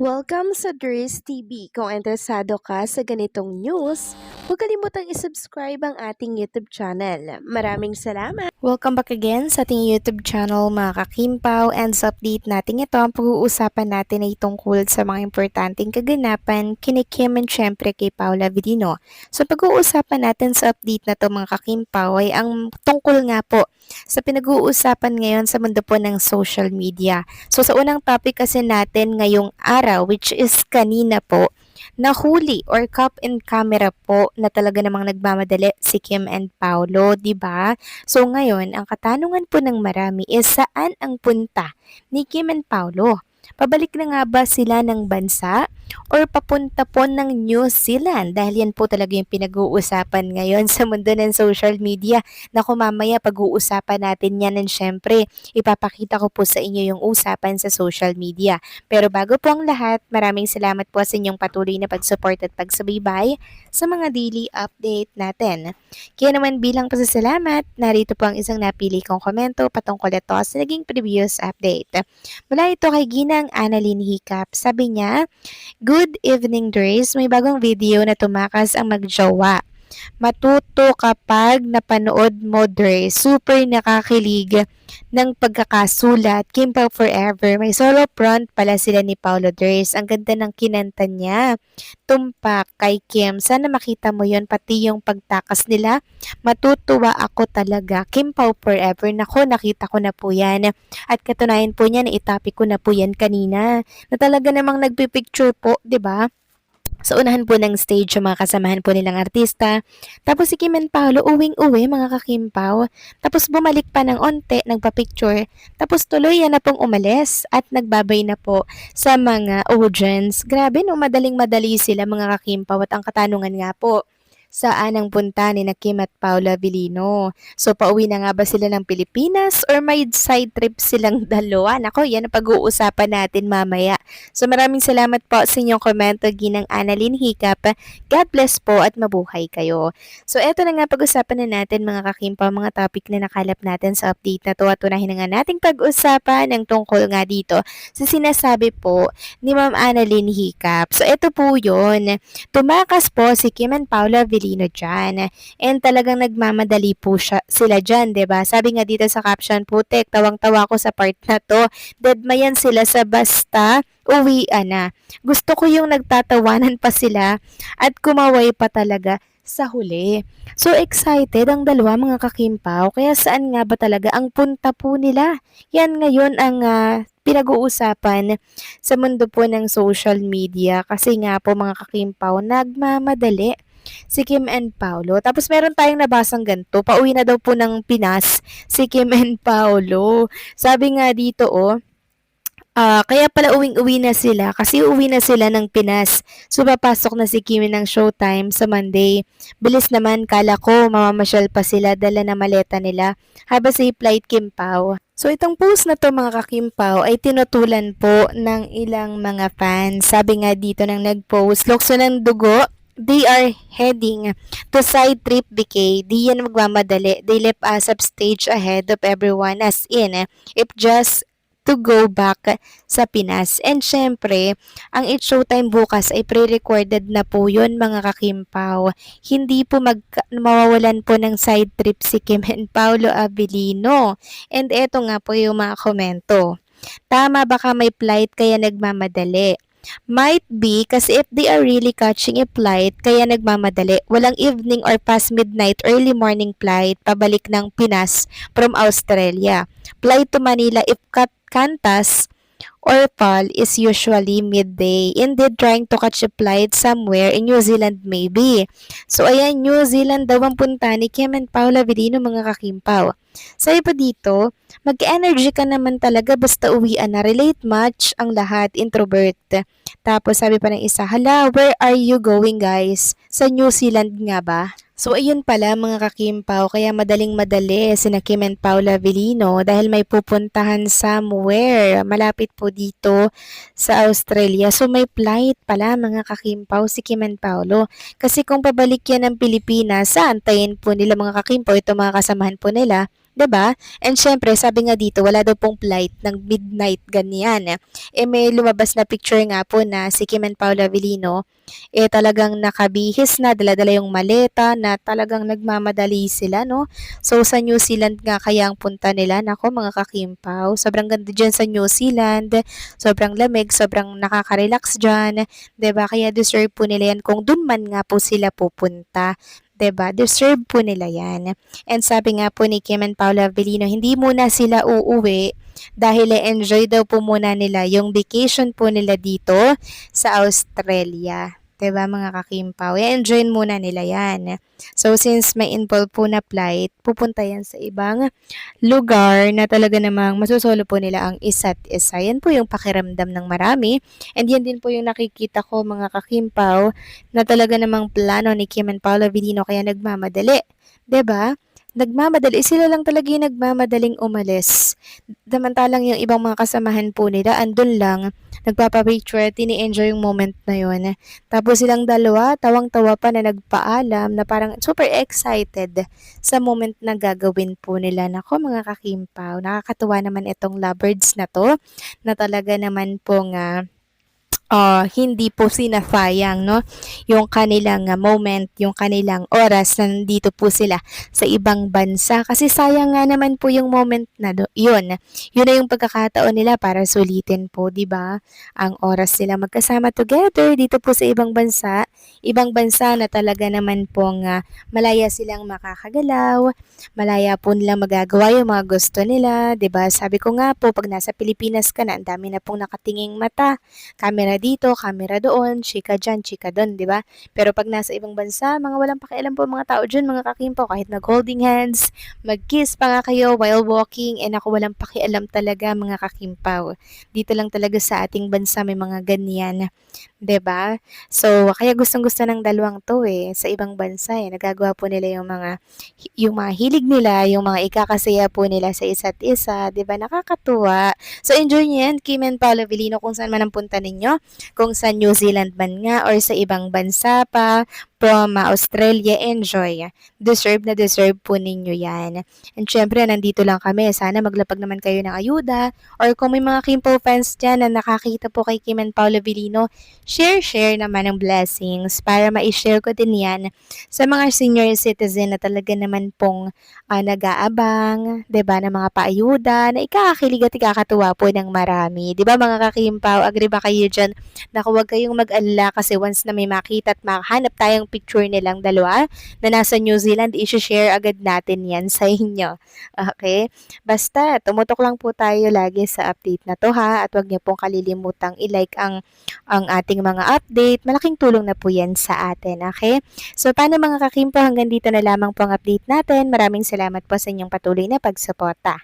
Welcome sa Dries TV. Kung interesado ka sa ganitong news, huwag kalimutang isubscribe ang ating YouTube channel. Maraming salamat! Welcome back again sa ating YouTube channel mga kakimpaw, and sa update natin ito, ang pag-uusapan natin ay tungkol sa mga importanteng kaganapan kini Kim and syempre kay Paula Avellino. So pag-uusapan natin sa update na to mga kakimpaw ay ang tungkol nga po sa pinag-uusapan ngayon sa mundo po ng social media. So sa unang topic kasi natin ngayong araw, which is kanina po, nahuli or caught in camera po na talaga namang nagmamadali si Kim and Paolo, 'di ba? So ngayon, ang katanungan po ng marami is saan ang punta ni Kim and Paolo? Pabalik na nga ba sila ng bansa or papunta po ng New Zealand? Dahil yan po talaga yung pinag-uusapan ngayon sa mundo ng social media. Naku, mamaya pag-uusapan natin yan, and syempre ipapakita ko po sa inyo yung usapan sa social media. Pero bago po ang lahat, maraming salamat po sa inyong patuloy na pag-support at pagsubaybay sa mga daily update natin. Kaya naman bilang pasasalamat, narito po ang isang napili kong komento patungkol ito sa naging previous update. Mula ito kay Ginang Annalyn Hicap. Sabi niya, "Good evening, Dries. May bagong video na tumakas ang magjowa. Matuto kapag napanood mo, Dre. Super nakakilig ng pagkakasulat. Kimpa Forever. May solo front pala sila ni Paulo Dres. Ang ganda ng kinanta niya. Tumpak kay Kim. Sana makita mo yon, pati yung pagtakas nila. Matutuwa ako talaga. Kim Pao Forever. Nako, nakita ko na po yan. At katunayan po niya na itopic ko na po yan kanina. Na talaga namang nagpipicture po, 'di ba? Sa unahan po ng stage yung mga kasamahan po nilang artista. Tapos si Kim and Paolo uwing-uwi mga kakimpaw. Tapos bumalik pa ng onte, nagpa-picture. Tapos tuloy yan na pong umalis at nagbabay na po sa mga audience. Grabe no, madaling-madali sila mga kakimpaw, at ang katanungan nga po, saan ang punta ni na Kim at Paula Avellino? So pauwi na nga ba sila ng Pilipinas or may side trip silang dalawa? Nako, yan ang pag-uusapan natin mamaya. So maraming salamat po sa inyong komento, Ginang Annalyn Hicap. God bless po at mabuhay kayo. So eto na nga, pag-usapan na natin mga kakimpa, mga topic na nakalap natin sa update na to, at unahin na nga nating pag-usapan ng tungkol nga dito sa sinasabi po ni Ma'am Annalyn Hicap. So eto po yun, tumakas po si Kim and Paula Avellino dyan, and talagang nagmamadali po sila dyan, 'di ba? Sabi nga dito sa caption, putek, tawang-tawa ko sa part na to. Deadmayan sila sa basta uwian na. Gusto ko yung nagtatawanan pa sila at kumaway pa talaga sa huli. So excited ang dalawa mga kakimpaw, kaya saan nga ba talaga ang punta po nila? Yan ngayon ang pinag-uusapan sa mundo po ng social media, kasi nga po mga kakimpaw, nagmamadali si Kim and Paolo. Tapos meron tayong nabasang ganito, pauwi na daw po ng Pinas si Kim and Paolo. Sabi nga dito, kaya pala uwing-uwi na sila kasi uwi na sila ng Pinas. So papasok na si Kimi ng Showtime sa Monday. Bilis naman, kala ko mamamasyal pa sila, dala na maleta nila. Haba si flight Kim Pao. So itong post na to mga kakimpaw ay tinutulan po ng ilang mga fans. Sabi nga dito ng nag-post, "Lokso ng dugo, they are heading to side trip BK. Di yan magmamadali. They left us up stage ahead of everyone, as in, if just to go back sa Pinas." And syempre, ang It's Showtime bukas ay pre-recorded na po yun mga kakimpaw. Hindi po mawawalan po ng side trip si Kim and Paolo Avellino. And eto nga po yung mga komento. Tama, baka may flight kaya nagmamadali. Might be kasi if they are really catching a flight kaya nagmamadali. Walang evening or past midnight, early morning flight pabalik ng Pinas from Australia. Flight to Manila if Qantas or PAL is usually midday. Indeed, trying to catch a flight somewhere in New Zealand maybe. So ayan, New Zealand daw ang punta ni Kim and Paula Avellino mga kakimpaw. Sabi pa dito, mag-energy ka naman talaga basta uwian na. Relate much ang lahat, introvert. Tapos sabi pa ng isa, hala, where are you going guys? Sa New Zealand nga ba? So ayun pala mga kakimpaw, kaya madaling-madali sina Kim and Paula Avellino dahil may pupuntahan somewhere malapit po dito sa Australia. So may flight pala mga kakimpaw si Kim and Paolo. Kasi kung pabalik yan ng Pilipinas, antayin po nila mga kakimpaw, ito mga kasamahan po nila, 'di ba? And syempre, sabi nga dito, wala daw pong flight ng midnight ganyan. May lumabas na picture nga po na si Kim and Paula Avellino, talagang nakabihis na, dala-dala yung maleta na talagang nagmamadali sila, no? So, sa New Zealand nga kaya ang punta nila. Nako, mga kakimpaw, sobrang ganda dyan sa New Zealand, sobrang lamig, sobrang nakaka-relax dyan, 'di ba? Kaya deserve po nila yan kung dun man nga po sila pupunta. 'Di ba? Deserve po nila yan. And sabi nga po ni Kim and Paula Avellino, hindi muna sila uuwi dahil enjoy daw po muna nila yung vacation po nila dito sa Australia. 'Di ba, mga kakimpaw? I-enjoy muna nila yan. So, since may involve po na flight, pupunta yan sa ibang lugar na talaga namang masusolo po nila ang isa't isa. Yan po yung pakiramdam ng marami. And yan din po yung nakikita ko, mga kakimpaw, na talaga namang plano ni Kim and Paula Avellino kaya nagmamadali. 'Di ba? Nagmamadali. Sila lang talaga yung nagmamadaling umalis. Samantalang yung ibang mga kasamahan po nila, andun lang, nagpapapicture, tini-enjoy yung moment na yun. Tapos silang dalawa, tawang-tawa pa na nagpaalam na parang super excited sa moment na gagawin po nila. Nako, mga kakimpaw, nakakatuwa naman itong lovebirds na to, na talaga naman pong hindi po sinasayang, no, yung kanilang moment, yung kanilang oras na nandito po sila sa ibang bansa. Kasi sayang nga naman po yung moment na yun. Yun na yung pagkakataon nila para sulitin po, di ba? Ang oras nila magkasama together dito po sa ibang bansa na talaga naman pong malaya silang makakagalaw, malaya po nilang magagawa yung mga gusto nila, di ba? Sabi ko nga po, pag nasa Pilipinas ka na, ang dami na pong nakatinging mata, camera dito, camera doon, chika dyan, chika doon, di ba? Pero pag nasa ibang bansa, mga walang pakialam po mga tao dyan, mga kakimpaw, kahit nag-holding hands, mag-kiss pa nga kayo while walking, ako walang pakialam talaga, mga kakimpaw. Dito lang talaga sa ating bansa may mga ganyan, 'di ba? So, kaya gustong-gusto ng dalawang 'to sa ibang bansa nagagawa po nila yung mga hilig nila, yung mga ikakasaya po nila sa isa't isa, 'di ba? Nakakatuwa. So, enjoy niyo yan, Kim and Paolo Avellino, kung saan man ang punta ninyo, kung sa New Zealand man nga or sa ibang bansa pa, from Australia, enjoy. Deserve na deserve po ninyo yan. And syempre, nandito lang kami. Sana maglapag naman kayo ng ayuda, or kung may mga Kimpo fans dyan na nakakita po kay Kim and Paolo Avellino, share naman ng blessings para ma-share ko din yan sa mga senior citizen na talaga naman pong nag-aabang, 'di ba, ng mga paayuda na ikakakilig at ikakatuwa po ng marami. 'Di ba, mga kakimpaw, agree ba kayo dyan na huwag kayong mag-alala kasi once na may makita at makahanap tayong picture nilang dalawa na nasa New Zealand, i-share agad natin yan sa inyo. Okay? Basta, tumutok lang po tayo lagi sa update na to, ha, at huwag niyo pong kalilimutang i-like ang ating mga update. Malaking tulong na po yan sa atin, okay? So, paano, mga kakimpo, hanggang dito na lamang po ang update natin. Maraming salamat po sa inyong patuloy na pagsuporta.